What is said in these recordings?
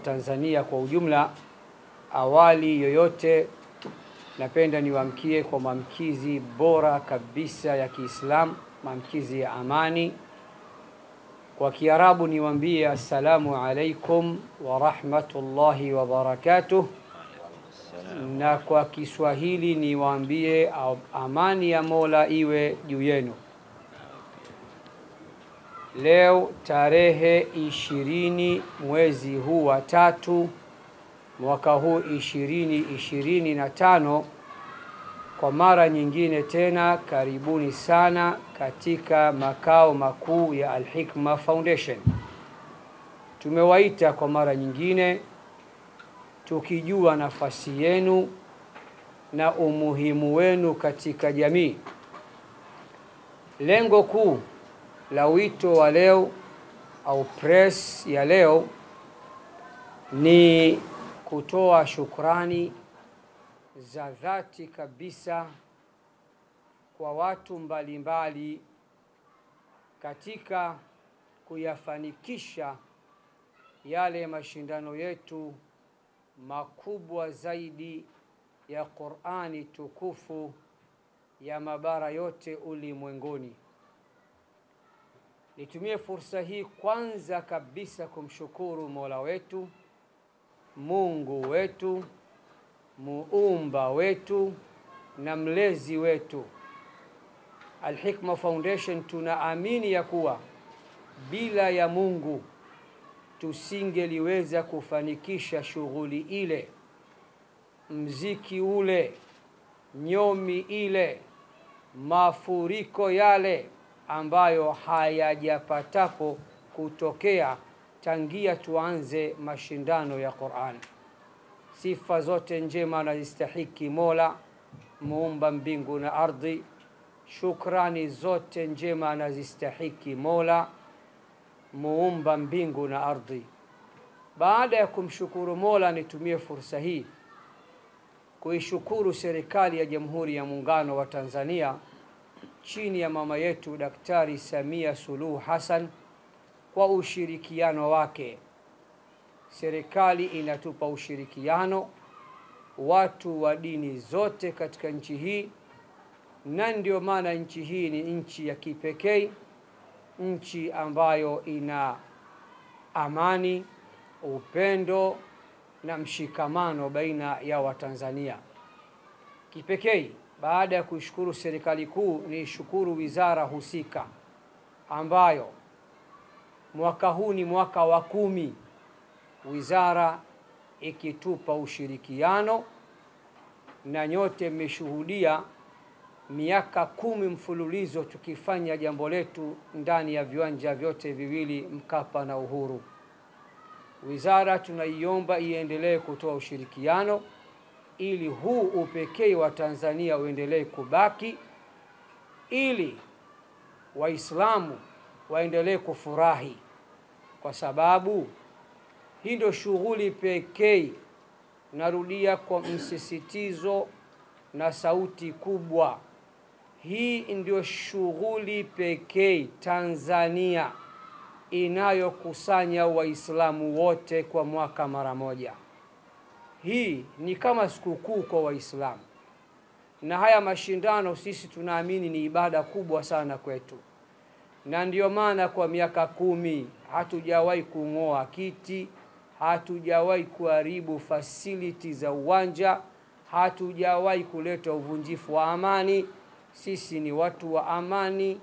Tanzania kwa ujumla. Awali yoyote napenda niwaamkie kwa maamkizi bora kabisa ya Kiislamu, maamkizi ya amani. Kwa Kiarabu niwaambie assalamu alaikum wa rahmatullahi wa barakatuh. Na kwa Kiswahili niwaambie amani ya Mola iwe juu yenu. Leo tarehe 20 mwezi huu wa 3 mwaka huu 2025, kwa mara nyingine tena karibuni sana katika makao makuu ya Al-Hikma Foundation. Tumewaita kwa mara nyingine tukijua nafasi yenu na umuhimu wenu katika jamii. Lengo kuu la wito wa leo au press ya leo ni kutoa shukrani za dhati kabisa kwa watu mbalimbali katika kuyafanikisha yale mashindano yetu makubwa zaidi ya Qur'ani tukufu ya mabara yote ulimwenguni. Nitumie fursa hii kwanza kabisa kumshukuru Mola wetu, Mungu wetu, muumba wetu na mlezi wetu. Al-Hikma Foundation tunaamini ya kuwa bila ya Mungu tusingeliweza kufanikisha shughuli ile, mziki ule, nyomi ile, mafuriko yale ambayo hayajapatapo kutokea tangia tuanze mashindano ya Qur'an. Sifa zote njema anazistahiki Mola muumba mbingu na ardhi. Shukrani zote njema anazistahiki Mola muumba mbingu na ardhi. Baada ya kumshukuru Mola, nitumie fursa hii kuishukuru serikali ya Jamhuri ya Muungano wa Tanzania chini ya mama yetu Daktari Samia Suluhu Hassan kwa ushirikiano wake. Serikali inatupa ushirikiano watu wa dini zote katika nchi hii, na ndio maana nchi hii ni nchi ya kipekee, nchi ambayo ina amani, upendo na mshikamano baina ya Watanzania. Kipekee baada ya kushukuru serikali kuu, ni shukuru wizara husika ambayo mwaka huu ni mwaka wa 10 wizara ikitupa ushirikiano, na nyote mmeshuhudia miaka 10 mfululizo tukifanya jambo letu ndani ya viwanja vyote viwili, Mkapa na Uhuru. Wizara tunaiomba iendelee kutoa ushirikiano ili huu upekee wa Tanzania uendelee kubaki, ili Waislamu waendelee kufurahi, kwa sababu hii ndio shughuli pekee, narudia kwa msisitizo na sauti kubwa, hii ndio shughuli pekee Tanzania inayokusanya Waislamu wote kwa mwaka mara moja. Hii ni kama sikukuu kwa Waislamu, na haya mashindano sisi tunaamini ni ibada kubwa sana kwetu, na ndio maana kwa miaka 10 hatujawahi kung'oa kiti, hatujawahi kuharibu facility za uwanja, hatujawahi kuleta uvunjifu wa amani. Sisi ni watu wa amani,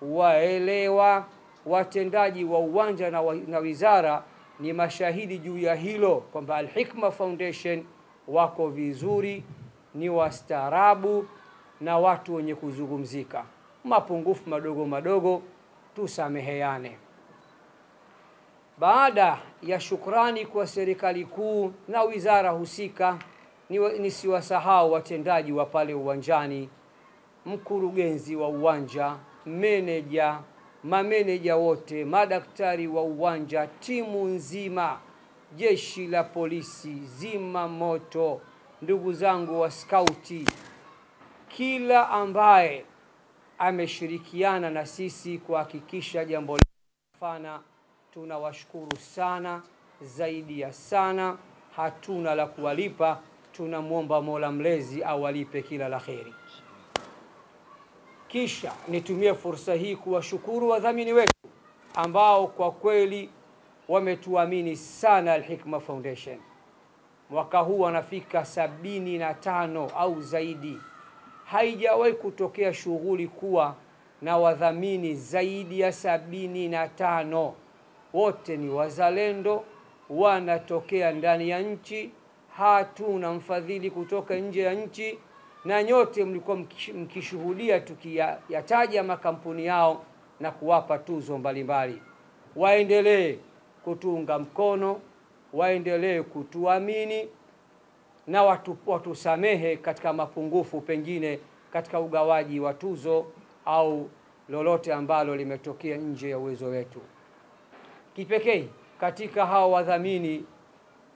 waelewa. Watendaji wa uwanja na wizara ni mashahidi juu ya hilo, kwamba Al-Hikma Foundation wako vizuri, ni wastaarabu na watu wenye kuzungumzika. Mapungufu madogo madogo tusameheane. Baada ya shukrani kwa serikali kuu na wizara husika, nisiwasahau watendaji wa pale uwanjani, mkurugenzi wa uwanja, meneja, mameneja wote, madaktari wa uwanja, timu nzima, jeshi la polisi, zima moto, ndugu zangu wa skauti, kila ambaye ameshirikiana na sisi kuhakikisha jambo lifana, tunawashukuru sana zaidi ya sana, hatuna la kuwalipa. Tunamwomba Mola Mlezi awalipe kila la kheri. Kisha nitumie fursa hii kuwashukuru wadhamini wetu ambao kwa kweli wametuamini sana Al-Hikma Foundation. Mwaka huu wanafika 75 au zaidi. Haijawahi kutokea shughuli kuwa na wadhamini zaidi ya 75. Wote ni wazalendo, wanatokea ndani ya nchi, hatuna mfadhili kutoka nje ya nchi, na nyote mlikuwa mkishuhudia tukiyataja makampuni yao na kuwapa tuzo mbalimbali. Waendelee kutuunga mkono, waendelee kutuamini, na watusamehe katika mapungufu pengine katika ugawaji wa tuzo au lolote ambalo limetokea nje ya uwezo wetu. Kipekee katika hao wadhamini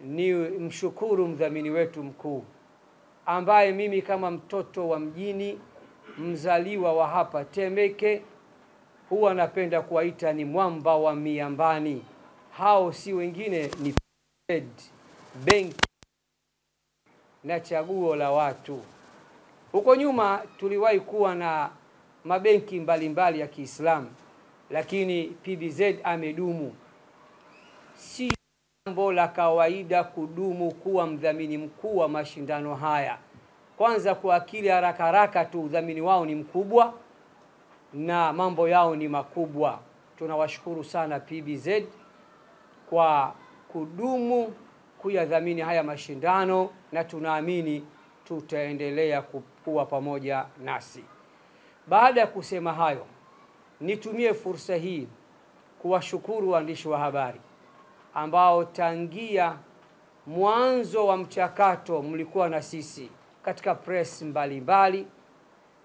ni mshukuru mdhamini wetu mkuu, ambaye mimi kama mtoto wa mjini, mzaliwa wa hapa Temeke, huwa napenda kuwaita ni mwamba wa miambani. Hao si wengine ni benki na chaguo la watu. Huko nyuma tuliwahi kuwa na mabenki mbalimbali ya Kiislamu, lakini PBZ amedumu. Si jambo la kawaida kudumu kuwa mdhamini mkuu wa mashindano haya. Kwanza kwa akili haraka haraka tu udhamini wao ni mkubwa na mambo yao ni makubwa. Tunawashukuru sana PBZ kwa kudumu kuyadhamini haya mashindano, na tunaamini tutaendelea kuwa pamoja nasi. Baada ya kusema hayo, nitumie fursa hii kuwashukuru waandishi wa habari ambao tangia mwanzo wa mchakato mlikuwa na sisi katika press mbalimbali,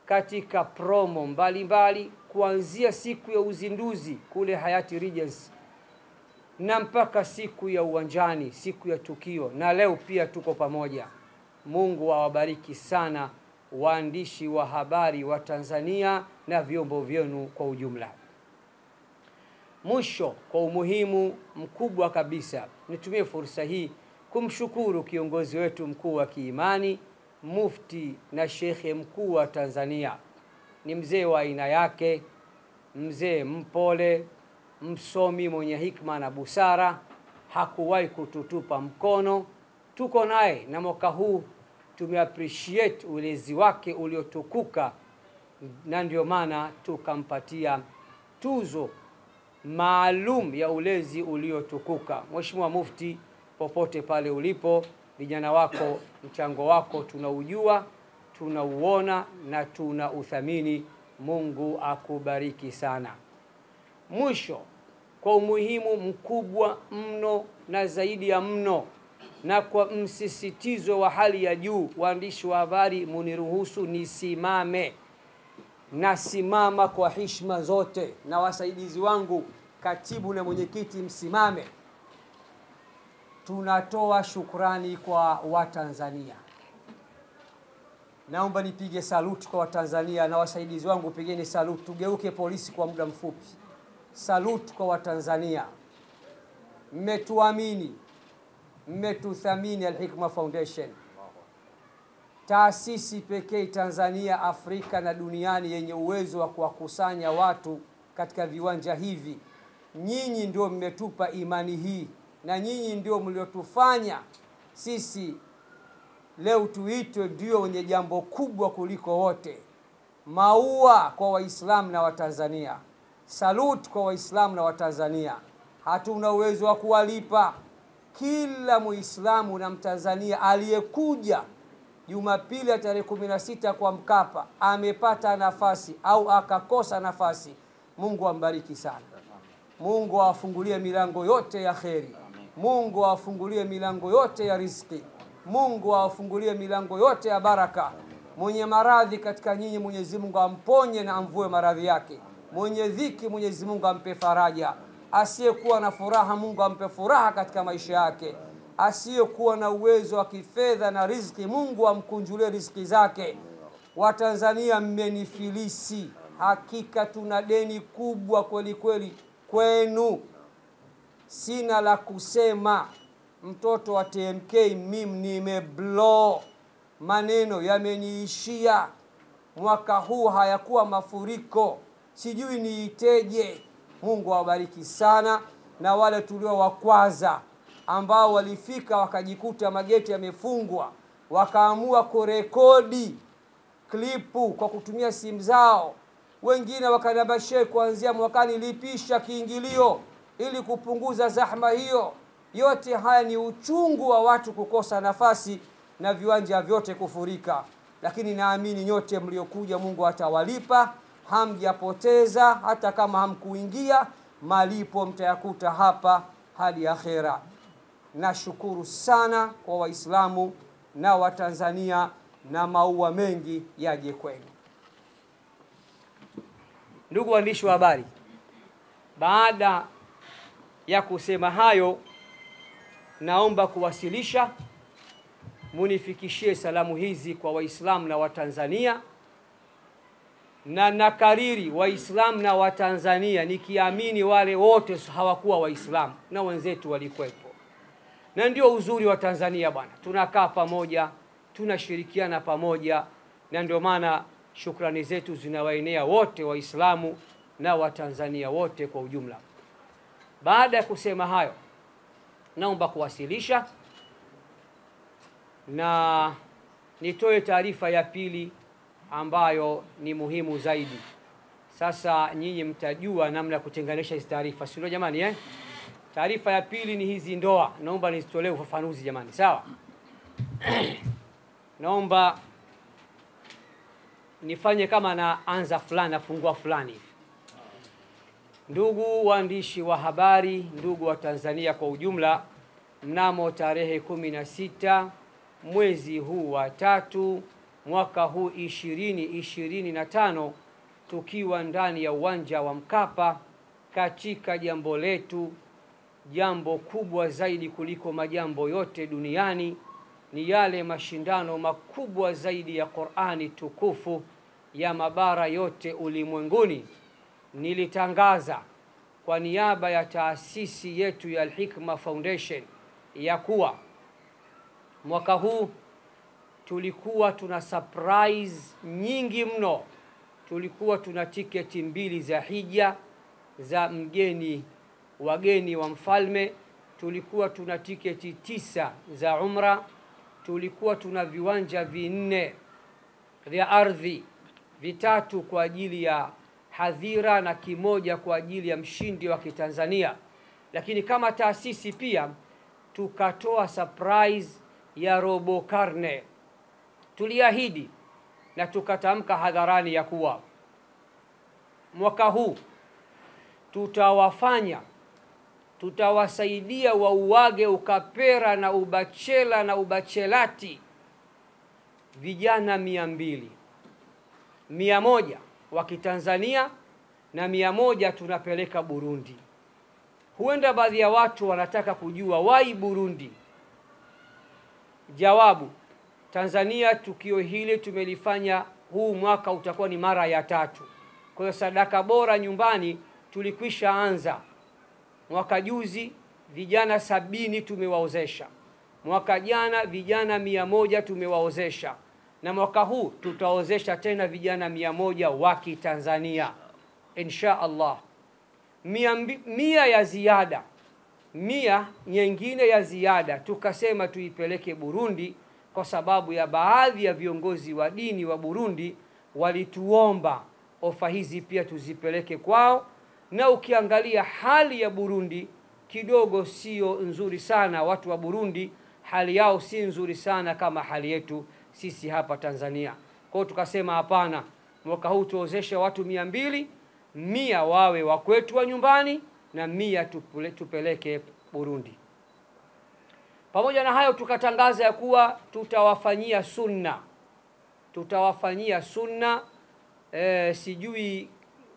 katika promo mbalimbali, kuanzia siku ya uzinduzi kule Hayati Regency na mpaka siku ya uwanjani, siku ya tukio, na leo pia tuko pamoja. Mungu awabariki sana waandishi wa habari wa Tanzania na vyombo vyenu kwa ujumla. Mwisho, kwa umuhimu mkubwa kabisa, nitumie fursa hii kumshukuru kiongozi wetu mkuu wa kiimani, mufti na shekhe mkuu wa Tanzania. Ni mzee wa aina yake, mzee mpole, msomi mwenye hikma na busara, hakuwahi kututupa mkono. Tuko naye na mwaka huu tumeappreciate ulezi wake uliotukuka, na ndio maana tukampatia tuzo maalum ya ulezi uliotukuka. Mheshimiwa Mufti, popote pale ulipo, vijana wako, mchango wako tunaujua, tunauona na tunauthamini. Mungu akubariki sana. Mwisho, kwa umuhimu mkubwa mno na zaidi ya mno, na kwa msisitizo wa hali ya juu, waandishi wa habari muniruhusu nisimame. Nasimama kwa heshima zote, na wasaidizi wangu katibu na mwenyekiti msimame. Tunatoa shukrani kwa Watanzania. Naomba nipige saluti kwa Watanzania, na wasaidizi wangu pigeni saluti. Tugeuke polisi kwa muda mfupi. Saluti kwa Watanzania. Mmetuamini, mmetuthamini. Al-Hikma Foundation, taasisi pekee Tanzania, Afrika na duniani yenye uwezo wa kuwakusanya watu katika viwanja hivi. Nyinyi ndio mmetupa imani hii, na nyinyi ndio mliotufanya sisi leo tuitwe ndio wenye jambo kubwa kuliko wote. Maua kwa Waislamu na Watanzania. Salute kwa Waislamu na Watanzania. Hatuna uwezo wa kuwalipa. Kila Muislamu na Mtanzania aliyekuja Jumapili ya tarehe 16 kwa Mkapa amepata nafasi au akakosa nafasi, Mungu ambariki sana. Mungu awafungulie milango yote ya kheri. Mungu awafungulie milango yote ya riziki. Mungu awafungulie milango yote ya baraka. Mwenye maradhi katika nyinyi, Mwenyezi Mungu amponye na amvue maradhi yake. Mwenye dhiki, Mwenyezi Mungu ampe faraja. Asiyekuwa na furaha, Mungu ampe furaha katika maisha yake. Asiyekuwa na uwezo wa kifedha na riziki, Mungu amkunjulie riziki zake. Watanzania mmenifilisi, hakika tuna deni kubwa kweli kweli kwenu. sina la kusema. Mtoto wa TMK mimi nimeblow, maneno yameniishia. Mwaka huu hayakuwa mafuriko, sijui niiteje. Mungu awabariki sana, na wale tulio wakwaza ambao walifika wakajikuta mageti yamefungwa, wakaamua kurekodi klipu kwa kutumia simu zao. Wengine wakaniambia, Sheikh, kuanzia mwakani lipisha kiingilio ili kupunguza zahma hiyo. Yote haya ni uchungu wa watu kukosa nafasi na viwanja vyote kufurika, lakini naamini nyote mliokuja Mungu atawalipa. Hamjapoteza, hata kama hamkuingia, malipo mtayakuta hapa hadi akhera. Nashukuru sana kwa Waislamu na Watanzania, na maua mengi yaje kwenu. Ndugu waandishi wa habari, baada ya kusema hayo, naomba kuwasilisha, munifikishie salamu hizi kwa Waislamu na Watanzania, na nakariri Waislamu na Watanzania nikiamini wale wote hawakuwa Waislamu na wenzetu walikuwepo. Na ndio uzuri wa Tanzania bwana, tunakaa pamoja, tunashirikiana pamoja, na ndio maana shukrani zetu zinawaenea wote Waislamu na Watanzania wote kwa ujumla. Baada ya kusema hayo, naomba kuwasilisha na nitoe taarifa ya pili ambayo ni muhimu zaidi. Sasa nyinyi mtajua namna ya kutenganisha hizi taarifa, sio jamani Taarifa ya pili ni hizi ndoa. Naomba nizitolee ufafanuzi jamani, sawa? Naomba nifanye kama naanza fulani, nafungua fulani hivi. Ndugu waandishi wa habari, ndugu wa Tanzania kwa ujumla, mnamo tarehe 16 mwezi huu wa 3 mwaka huu 2025, tukiwa ndani ya uwanja wa Mkapa katika jambo letu, jambo kubwa zaidi kuliko majambo yote duniani, ni yale mashindano makubwa zaidi ya Qur'ani tukufu ya mabara yote ulimwenguni. Nilitangaza kwa niaba ya taasisi yetu ya Al-Hikma Foundation ya kuwa mwaka huu tulikuwa tuna surprise nyingi mno. Tulikuwa tuna tiketi 2 za hija za wageni wa mfalme, tulikuwa tuna tiketi 9 za umra, tulikuwa tuna viwanja 4 vya ardhi, 3 kwa ajili ya hadhira na 1 kwa ajili ya mshindi wa Kitanzania. Lakini kama taasisi pia tukatoa surprise ya robo karne. Tuliahidi na tukatamka hadharani ya kuwa mwaka huu tutawasaidia wauage ukapera na ubachela na ubachelati vijana 200, 100 wa Kitanzania na 100 tunapeleka Burundi. Huenda baadhi ya watu wanataka kujua why Burundi. Jawabu, Tanzania tukio hili tumelifanya, huu mwaka utakuwa ni mara ya 3. Kwa hiyo sadaka bora nyumbani tulikwisha anza. Mwaka juzi vijana 70 tumewaozesha. Mwaka jana vijana 100 tumewaozesha. Na mwaka huu tutaozesha tena vijana 100 wa Kitanzania insha Allah. 100 ya ziada, 100 nyingine ya ziada tukasema tuipeleke Burundi, kwa sababu ya baadhi ya viongozi wa dini wa Burundi walituomba ofa hizi pia tuzipeleke kwao. Na ukiangalia hali ya Burundi kidogo sio nzuri sana. Watu wa Burundi hali yao si nzuri sana kama hali yetu sisi hapa Tanzania. Kwa hiyo tukasema hapana, mwaka huu tuozeshe watu 200, 100 wawe wa kwetu wa nyumbani na 100 tupeleke Burundi. Pamoja na hayo tukatangaza ya kuwa tutawafanyia sunna. Sijui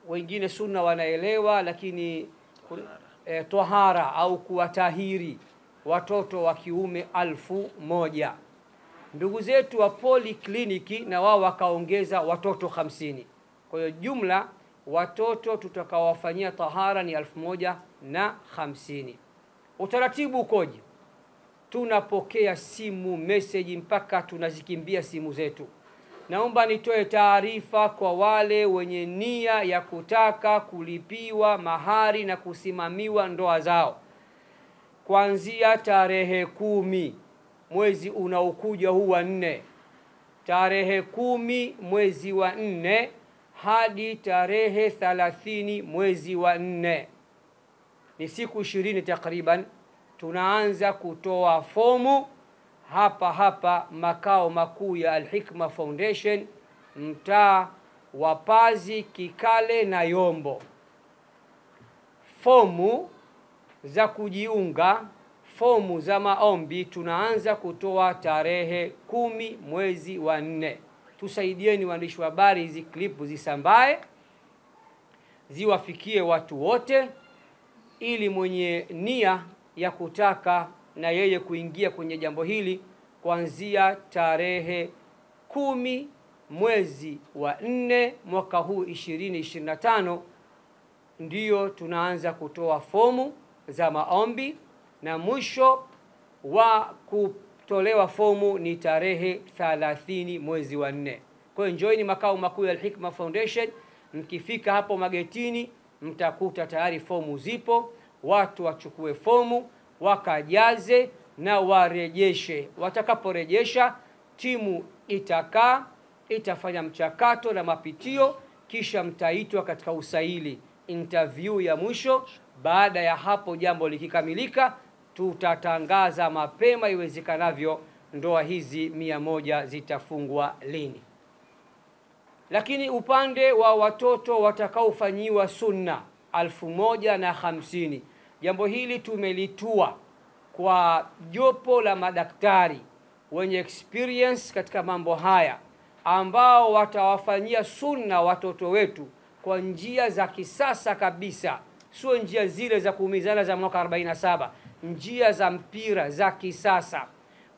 wengine sunna wanaelewa, lakini tohara au kuwatahiri watoto wa kiume 1000. Ndugu zetu wa polikliniki na wao wakaongeza watoto 50. Kwa hiyo jumla watoto tutakawafanyia tahara ni 1050. Utaratibu ukoje? Tunapokea simu, message mpaka tunazikimbia simu zetu. Naomba nitoe taarifa kwa wale wenye nia ya kutaka kulipiwa mahari na kusimamiwa ndoa zao. Kuanzia tarehe 10 mwezi unaokuja huu wa 4, tarehe 10 mwezi wa 4 hadi tarehe 30 mwezi wa 4, ni siku 20 takriban, tunaanza kutoa fomu hapa makao makuu ya Al-Hikma Foundation, mtaa wa Pazi, Kikale na Yombo. Fomu za kujiunga, fomu za maombi tunaanza kutoa tarehe 10 mwezi wa 4. Tusaidieni waandishi wa habari, hizi klipu zisambae, ziwafikie watu wote, ili mwenye nia ya kutaka na yeye kuingia kwenye jambo hili kuanzia tarehe 10 mwezi wa 4 mwaka huu 2025 ndiyo tunaanza kutoa fomu za maombi, na mwisho wa kutolewa fomu ni tarehe 30 mwezi wa 4. Kwa hiyo njooni makao makuu ya Al-Hikma Foundation. Mkifika hapo magetini mtakuta tayari fomu zipo, watu wachukue fomu wakajaze na warejeshe. Watakaporejesha, timu itafanya mchakato na mapitio, kisha mtaitwa katika usaili, interview ya mwisho. Baada ya hapo jambo likikamilika, tutatangaza mapema iwezekanavyo ndoa hizi 100 zitafungwa lini. Lakini upande wa watoto watakaofanyiwa sunna 1050, jambo hili tumelitua kwa jopo la madaktari wenye experience katika mambo haya, ambao watawafanyia sunna watoto wetu kwa njia za kisasa kabisa, sio njia zile za kuumizana za mwaka 47, njia za mpira za kisasa.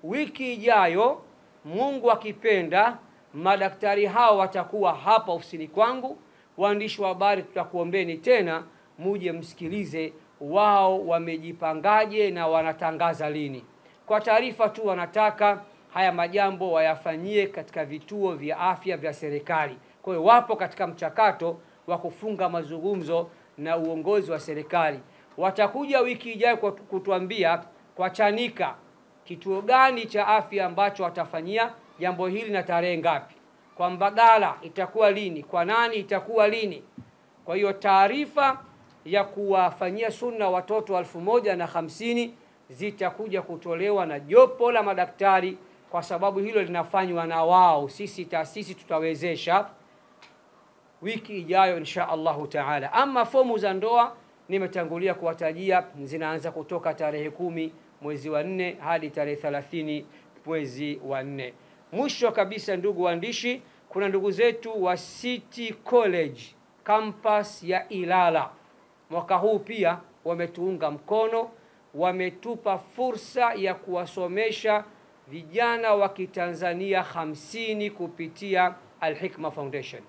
Wiki ijayo, Mungu akipenda, madaktari hao watakuwa hapa ofisini kwangu. Waandishi wa habari, tutakuombeni tena muje msikilize wao wamejipangaje na wanatangaza lini. Kwa taarifa tu, wanataka haya majambo wayafanyie katika vituo vya afya vya serikali. Kwa hiyo wapo katika mchakato wa kufunga mazungumzo na uongozi wa serikali. Watakuja wiki ijayo kutuambia kwa Chanika kituo gani cha afya ambacho watafanyia jambo hili na tarehe ngapi. Kwa Mbagala itakuwa lini, kwa nani itakuwa lini. Kwa hiyo taarifa ya kuwafanyia sunna watoto 1050 zitakuja kutolewa na jopo la madaktari, kwa sababu hilo linafanywa na wao. Sisi taasisi tutawezesha wiki ijayo insha Allahu taala. Ama fomu za ndoa nimetangulia kuwatajia, zinaanza kutoka tarehe 10 mwezi wa 4 hadi tarehe 30 mwezi wa 4. Mwisho kabisa, ndugu waandishi, kuna ndugu zetu wa City College campus ya Ilala, mwaka huu pia wametuunga mkono, wametupa fursa ya kuwasomesha vijana wa Kitanzania 50 kupitia Al-Hikma Foundation.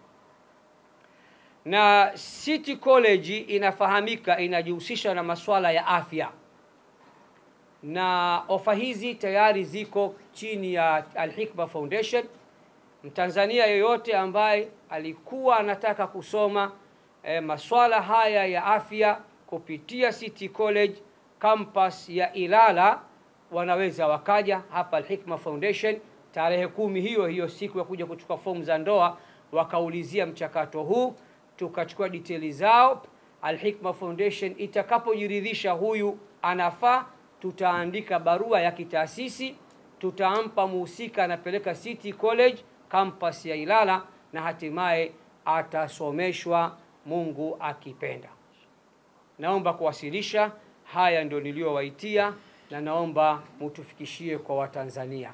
Na City College inafahamika inajihusisha na masuala ya afya, na ofa hizi tayari ziko chini ya Al-Hikma Foundation. Mtanzania yoyote ambaye alikuwa anataka kusoma masuala haya ya afya kupitia City College campus ya Ilala, wanaweza wakaja hapa Al-Hikma Foundation tarehe 10 hiyo siku ya kuja kuchukua fomu za ndoa, wakaulizia mchakato huu, tukachukua details zao. Al-Hikma Foundation itakapojiridhisha huyu anafaa, tutaandika barua ya kitaasisi, tutampa muhusika anapeleka City College campus ya Ilala, na hatimaye atasomeshwa Mungu akipenda. Naomba kuwasilisha haya ndio niliyowaitia, na naomba mutufikishie kwa Watanzania.